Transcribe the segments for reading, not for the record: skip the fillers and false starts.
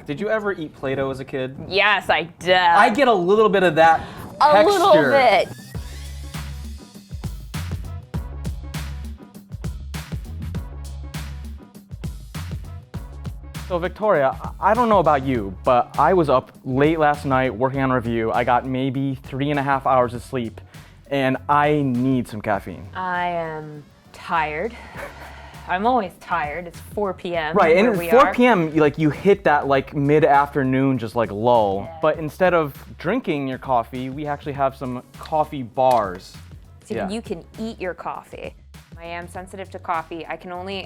Did you ever eat Play-Doh as a kid? Yes, I did. I get a little bit of that texture. A little bit. So Victoria, I don't know about you, but I was up late last night working on a review. I got maybe 3.5 hours of sleep, and I need some caffeine. I am tired. I'm always tired. It's 4 p.m. Right, and at 4 p.m. you hit that mid-afternoon just lull. Yeah. But instead of drinking your coffee, we actually have some coffee bars. So you can eat your coffee. I am sensitive to coffee. I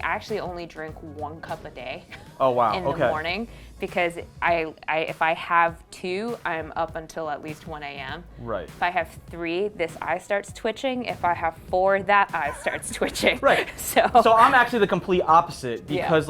actually only drink 1 cup a day. Oh wow! In the morning, because if I have 2, I'm up until at least 1 a.m. Right. If I have 3, this eye starts twitching. If I have 4, that eye starts twitching. Right. So I'm actually the complete opposite because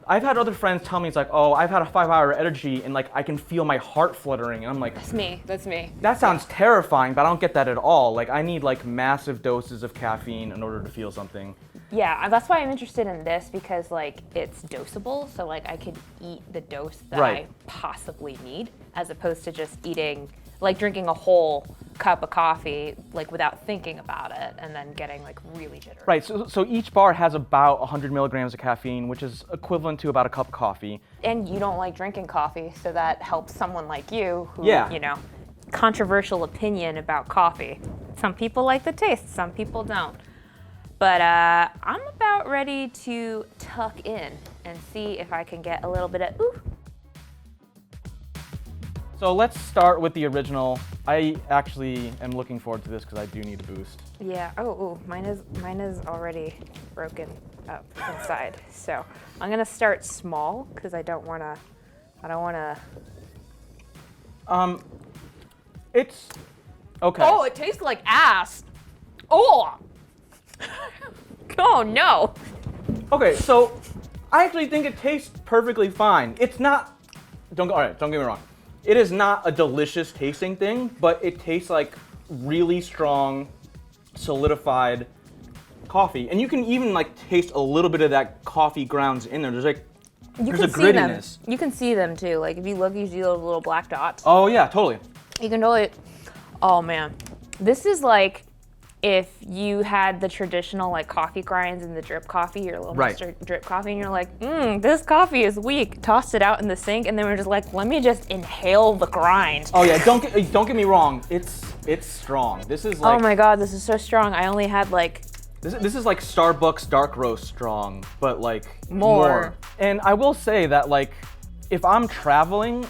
I've had other friends tell me oh, I've had a 5-hour energy and I can feel my heart fluttering, and I'm like, that's me. That sounds terrifying, but I don't get that at all. I need massive doses of caffeine in order to feel something. Yeah, that's why I'm interested in this, because it's dosable, so I could eat the dose that I possibly need, as opposed to just eating, drinking a whole cup of coffee without thinking about it and then getting really jittery. Right, so each bar has about 100 milligrams of caffeine, which is equivalent to about a cup of coffee. And you don't like drinking coffee, so that helps someone like you who, controversial opinion about coffee. Some people like the taste, some people don't. But I'm about ready to tuck in and see if I can get a little bit of ooh. So let's start with the original. I actually am looking forward to this because I do need a boost. Yeah. Oh, mine is already broken up inside. So I'm gonna start small because I don't wanna. It's okay. Oh, it tastes like ass. Oh. Oh no. Okay, so I actually think it tastes perfectly fine. It's not. Don't get me wrong. It is not a delicious tasting thing, but it tastes like really strong, solidified coffee. And you can even taste a little bit of that coffee grounds in there. There's a grittiness. You can see them too. If you look, you see those little black dots. Oh yeah, totally. You can totally. Oh man, this is if you had the traditional coffee grinds and the drip coffee, your little Mr. Drip coffee, and you're this coffee is weak. Tossed it out in the sink, and then we're just let me just inhale the grind. Oh yeah, don't get me wrong. It's strong. This is oh my god, this is so strong. I only had This is like Starbucks dark roast strong, but more. And I will say that if I'm traveling,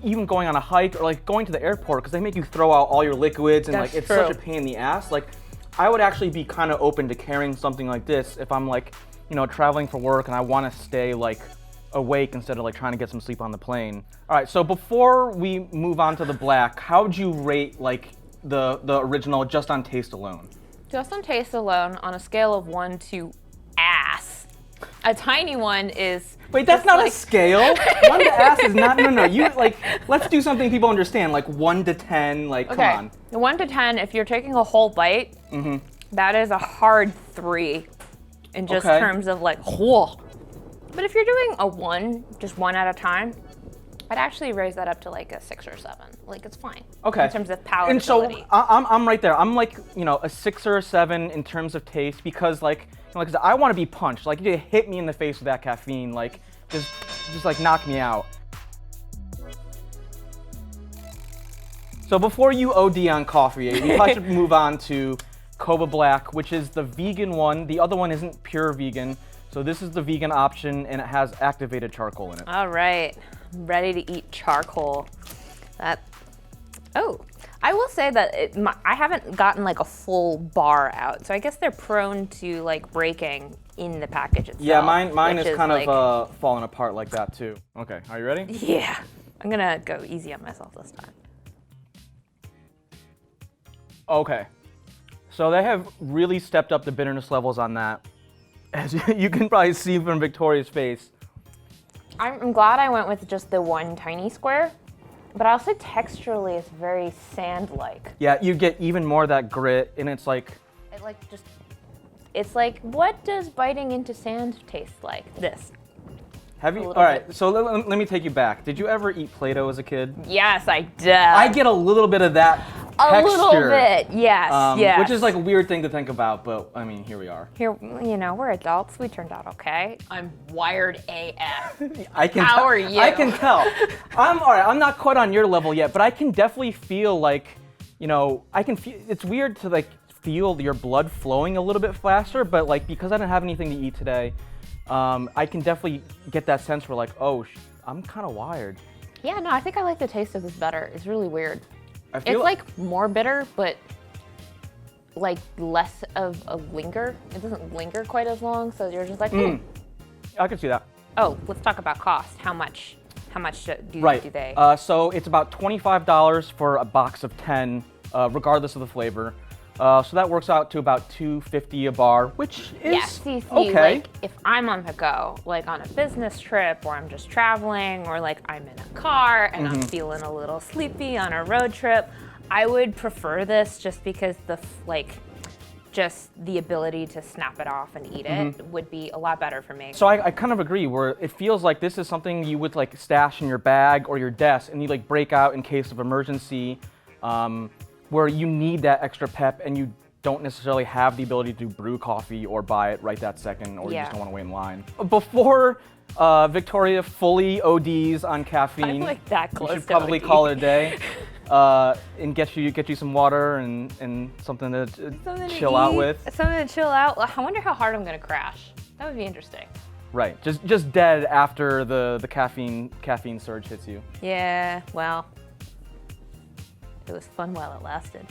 even going on a hike or going to the airport, because they make you throw out all your liquids and it's such a pain in the ass. I would actually be kind of open to carrying something like this if I'm traveling for work and I want to stay awake instead of trying to get some sleep on the plane. All right, so before we move on to the black, how would you rate the original just on taste alone? Just on taste alone, on a scale of 1 to ass, a tiny 1 is. Wait, that's not a scale. 1 to ass is not. No. You let's do something people understand. 1 to 10. Okay. Come on. 1 to 10. If you're taking a whole bite, that is a hard 3, in just terms of whoa. But if you're doing a 1, just 1 at a time, I'd actually raise that up to a 6 or 7. It's fine. Okay. In terms of palatability. And so I'm right there. I'm a 6 or a 7 in terms of taste because because I want to be punched. You hit me in the face with that caffeine. Just knock me out. So before you OD on coffee, we probably should move on to Coba Black, which is the vegan one. The other one isn't pure vegan. So this is the vegan option, and it has activated charcoal in it. All right, I'm ready to eat charcoal. I will say that I haven't gotten a full bar out, so I guess they're prone to breaking in the package itself. Yeah, mine is kind of falling apart like that too. Okay, are you ready? Yeah, I'm gonna go easy on myself this time. Okay, so they have really stepped up the bitterness levels on that. As you can probably see from Victoria's face. I'm glad I went with just the 1 tiny square, but I'll say texturally it's very sand-like. Yeah, you get even more of that grit, and it's it's what does biting into sand taste like? This. Have you? All right, so let me take you back. Did you ever eat Play-Doh as a kid? Yes, I did. I get a little bit of that texture. A little bit, yes, yes. Which is like a weird thing to think about, but I mean, here we are. Here, we're adults. We turned out okay. I'm wired AF. How are you? I can tell. I'm all right. I'm not quite on your level yet, but I can definitely feel like, I can feel. It's weird to like feel your blood flowing a little bit faster, but like because I didn't have anything to eat today. I can definitely get that sense where like, oh, I'm kind of wired. Yeah, no, I think I like the taste of this better. It's really weird. It's like more bitter, but like less of a linger. It doesn't linger quite as long, so you're just like, I can see that. Oh, let's talk about cost. How much do they? So it's about $25 for a box of 10, regardless of the flavor. So that works out to about $2.50 a bar, which is okay. Like if I'm on the go, like on a business trip, or I'm just traveling, or like I'm in a car and I'm feeling a little sleepy on a road trip, I would prefer this just because just the ability to snap it off and eat it would be a lot better for me. So I kind of agree, where it feels like this is something you would like stash in your bag or your desk, and you like break out in case of emergency. Where you need that extra pep and you don't necessarily have the ability to brew coffee or buy it right that second, or you just don't want to wait in line. Before Victoria fully ODs on caffeine, I'm like that close you should probably call it a day and get you some water and something to chill out with. Something to chill out. I wonder how hard I'm gonna crash. That would be interesting. Right, just dead after the caffeine surge hits you. Yeah, well. It was fun while it lasted.